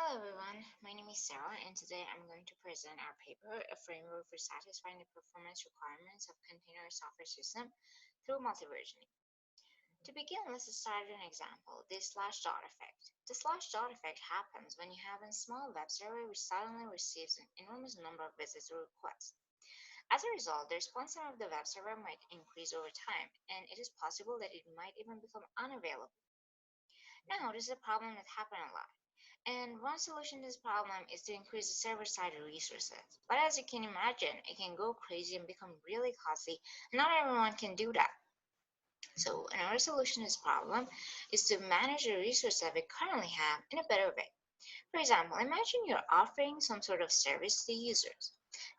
Hello everyone, my name is Sara and today I'm going to present our paper, A Framework for Satisfying the Performance Requirements of Containerized Software System Through Multiversioning. To begin, let's start with an example, the Slashdot Effect. The Slashdot Effect happens when you have a small web server which suddenly receives an enormous number of visits or requests. As a result, the response time of the web server might increase over time, and it is possible that it might even become unavailable. Now, this is a problem that happens a lot. And one solution to this problem is to increase the server-side resources. But as you can imagine, it can go crazy and become really costly. Not everyone can do that. So another solution to this problem is to manage the resources that we currently have in a better way. For example, imagine you're offering some sort of service to users.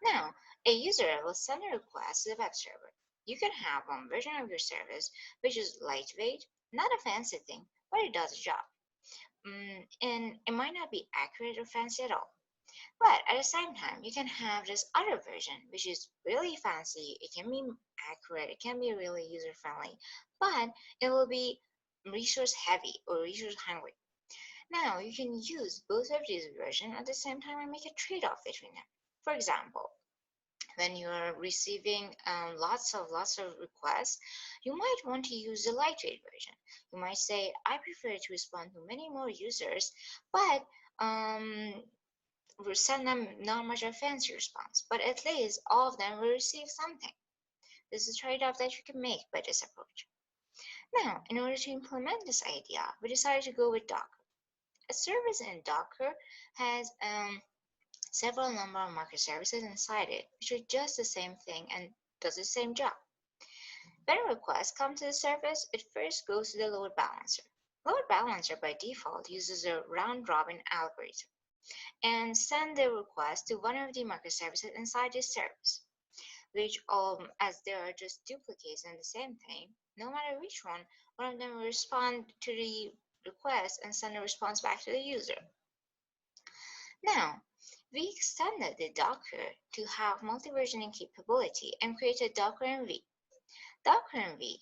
Now, a user will send a request to the web server. You can have one version of your service which is lightweight, not a fancy thing, but it does the job. And it might not be accurate or fancy at all. But at the same time, you can have this other version, which is really fancy. It can be accurate, it can be really user friendly, but it will be resource heavy or resource hungry. Now, you can use both of these versions at the same time and make a trade off between them. For example, when you're receiving lots of requests, you might want to use the lightweight version. You might say, I prefer to respond to many more users, but we'll send them not much of a fancy response, but at least all of them will receive something. This is a trade-off that you can make by this approach. Now, in order to implement this idea, we decided to go with Docker. A service in Docker has several number of microservices inside it, which are just the same thing and does the same job. When a request comes to the service, it first goes to the load balancer. Load balancer by default uses a round-robin algorithm and send the request to one of the microservices inside the service, which as they are just duplicates in the same thing, no matter which one of them will respond to the request and send a response back to the user. Now, we extended the Docker to have multi-versioning capability and created DockerMV. DockerMV,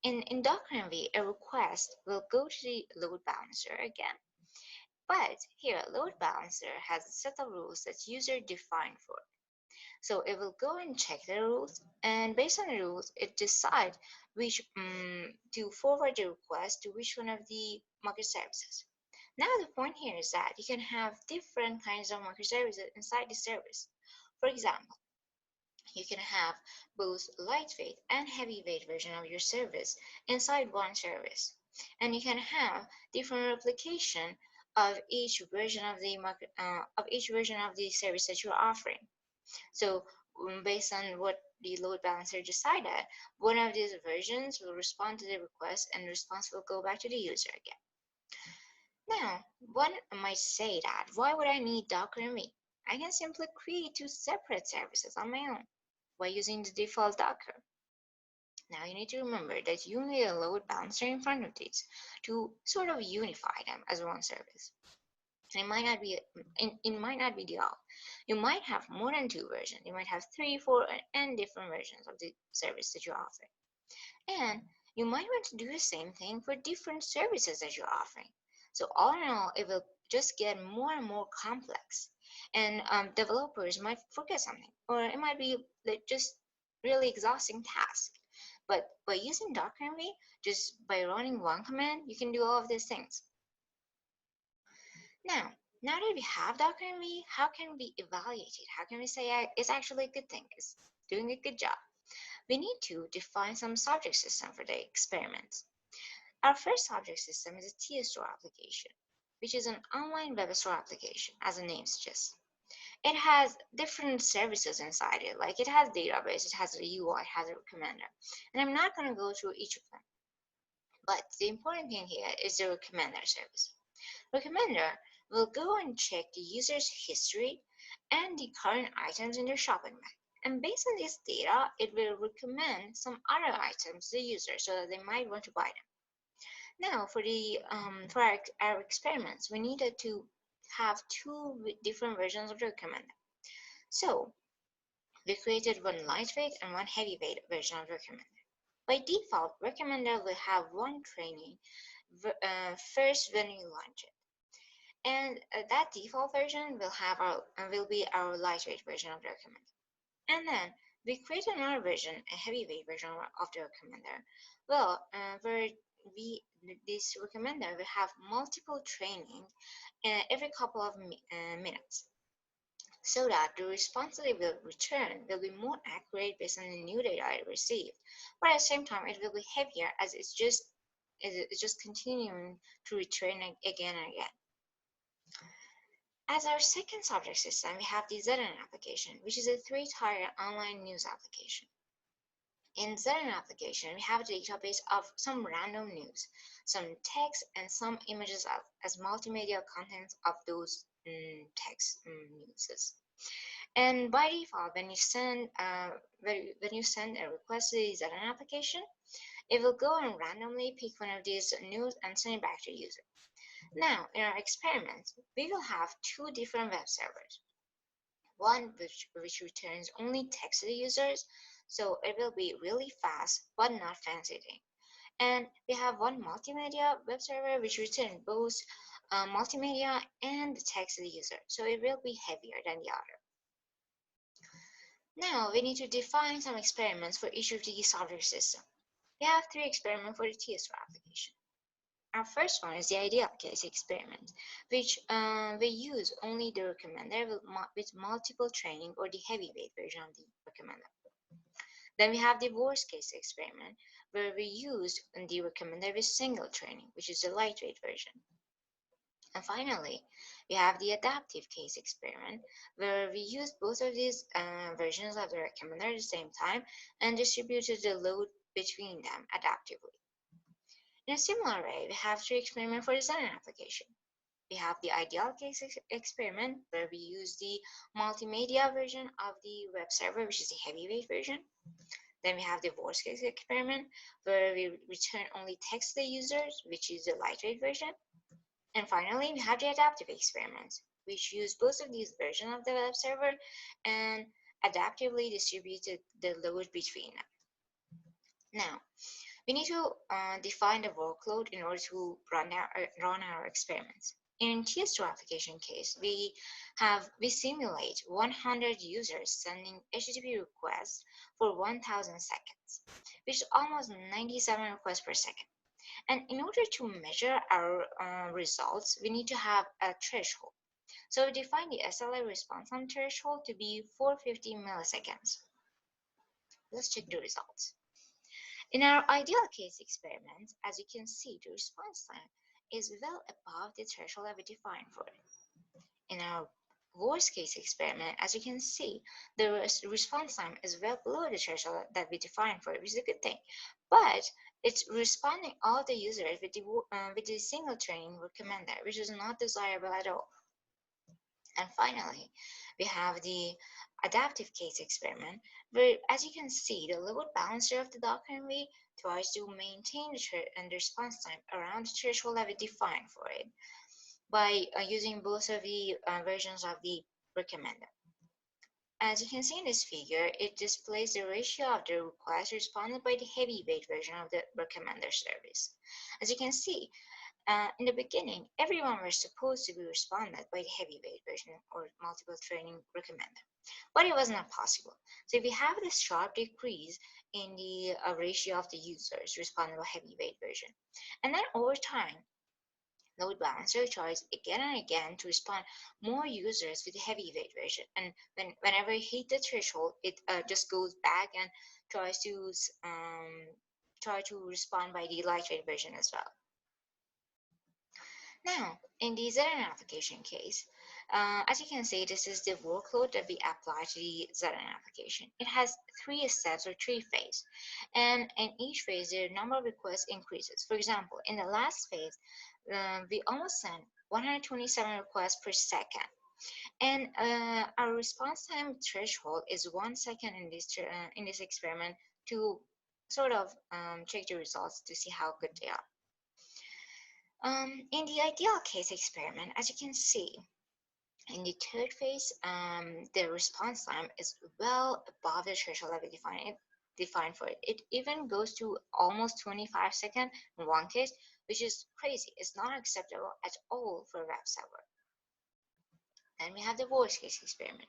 in DockerMV, a request will go to the load balancer again. But here, load balancer has a set of rules that user defined for it. So it will go and check the rules, and based on the rules, it decides which to forward the request to which one of the microservices. Now the point here is that you can have different kinds of microservices inside the service. For example, you can have both lightweight and heavyweight version of your service inside one service, and you can have different replication of each version of the service that you're offering. So based on what the load balancer decided, one of these versions will respond to the request and the response will go back to the user again. Now, one might say that, why would I need DockerMV? I can simply create two separate services on my own by using the default Docker. Now you need to remember that you need a load balancer in front of these to sort of unify them as one service. And it might not be the all. You might have more than two versions. You might have 3, 4, and different versions of the service that you're offering. And you might want to do the same thing for different services that you're offering. So all in all, it will just get more and more complex. And developers might forget something, or it might be like just really exhausting task. But by using DockerMV, just by running one command, you can do all of these things. Now that we have DockerMV, how can we evaluate it? How can we say it's actually a good thing? It's doing a good job. We need to define some subject system for the experiments. Our first subject system is a TeaStore application, which is an online web store application, as the name suggests. It has different services inside it, like it has database, it has a UI, it has a recommender. And I'm not going to go through each of them. But the important thing here is the recommender service. Recommender will go and check the user's history and the current items in their shopping bag. And based on this data, it will recommend some other items to the user so that they might want to buy them. Now, for our experiments, we needed to have two different versions of the recommender. So we created one lightweight and one heavyweight version of the recommender. By default, recommender will have one training first when you launch it. And that default version will be our lightweight version of the recommender. And then we create another version, a heavyweight version of the recommender. Well, where this recommender will have multiple training every couple of minutes, so that the response that it will return will be more accurate based on the new data it received. But at the same time, it will be heavier as it's just continuing to return again and again. As our second subject system, we have the ZN application, which is a three-tier online news application. In ZN application, we have a database of some random news, some text, and some images as multimedia contents of those text news. And by default, when you send a request to the ZN application, it will go and randomly pick one of these news and send it back to the user. Now, in our experiment, we will have two different web servers. One which returns only text to the users, so it will be really fast but not fancy thing. And we have one multimedia web server which returns both multimedia and text to the user, so it will be heavier than the other. Now we need to define some experiments for each of these subject systems. We have three experiments for the TeaStore application. Our first one is the ideal case experiment, which we use only the recommender with multiple training or the heavyweight version of the recommender. Then we have the worst case experiment, where we use the recommender with single training, which is the lightweight version. And finally, we have the adaptive case experiment, where we use both of these versions of the recommender at the same time and distributed the load between them adaptively. In a similar way, we have three experiments for the ZN application. We have the ideal case experiment, where we use the multimedia version of the web server, which is the heavyweight version. Then we have the worst case experiment, where we return only text to the users, which is the lightweight version. And finally, we have the adaptive experiments, which use both of these versions of the web server and adaptively distributed the load between them. Now, we need to define the workload in order to run our experiments. In TeaStore application case, we simulate 100 users sending HTTP requests for 1,000 seconds, which is almost 97 requests per second. And in order to measure our results, we need to have a threshold. So we define the SLA response time threshold to be 450 milliseconds. Let's check the results. In our ideal case experiment, as you can see, the response time is well above the threshold that we defined for it. In our worst case experiment, as you can see, the response time is well below the threshold that we defined for it, which is a good thing. But it's responding all the users with the single training recommender, which is not desirable at all. And finally, we have the adaptive case experiment, where, as you can see, the load balancer of the DockerMV tries to maintain the response time around the threshold that we defined for it by using both of the versions of the recommender. As you can see in this figure, it displays the ratio of the requests responded by the heavyweight version of the recommender service. As you can see, in the beginning, everyone was supposed to be responded by the heavyweight version or multiple training recommender, but it was not possible. So we have this sharp decrease in the ratio of the users responding by heavyweight version. And then over time, load balancer tries again and again to respond more users with the heavyweight version. And whenever it hits the threshold, it just goes back and tries to respond by the lightweight version as well. Now, in the ZN application case, as you can see, this is the workload that we apply to the ZN application. It has three steps or three phases, and in each phase, the number of requests increases. For example, in the last phase, we almost sent 127 requests per second, and our response time threshold is 1 second in this experiment to sort of check the results to see how good they are. In the ideal case experiment, as you can see, in the third phase, the response time is well above the threshold that we defined for it. It even goes to almost 25 seconds in one case, which is crazy. It's not acceptable at all for a web server. Then we have the worst case experiment.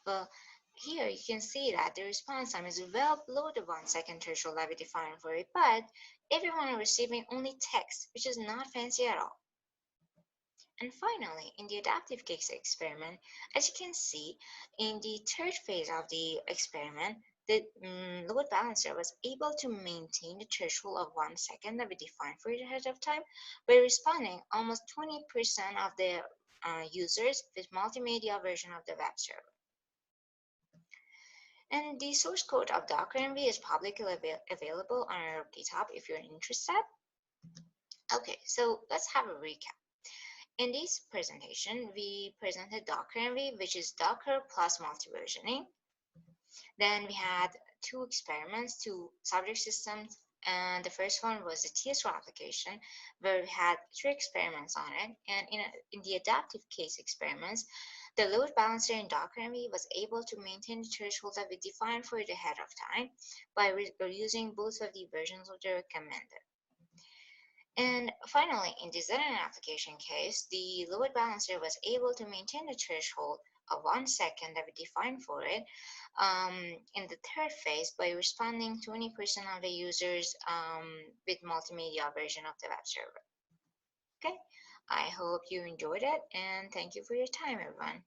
Well, here you can see that the response time is well below the 1 second threshold that we defined for it, but everyone is receiving only text, which is not fancy at all. And finally, in the adaptive case experiment, as you can see, in the third phase of the experiment, the load balancer was able to maintain the threshold of 1 second that we defined for it ahead of time by responding almost 20% of the users with multimedia version of the web server. And the source code of DockerMV is publicly available on our GitHub if you're interested. Okay, so let's have a recap. In this presentation, we presented DockerMV, which is Docker plus multi-versioning. Then we had two experiments, two subject systems, and the first one was the TeaStore application, where we had three experiments on it. And in the adaptive case experiments, the load balancer in DockerMV was able to maintain the threshold that we defined for it ahead of time by using both of the versions of the recommended. And finally, in the Xenon application case, the load balancer was able to maintain the threshold of 1 second that we defined for it in the third phase by responding 20% of the users with multimedia version of the web server. Okay, I hope you enjoyed it, and thank you for your time, everyone.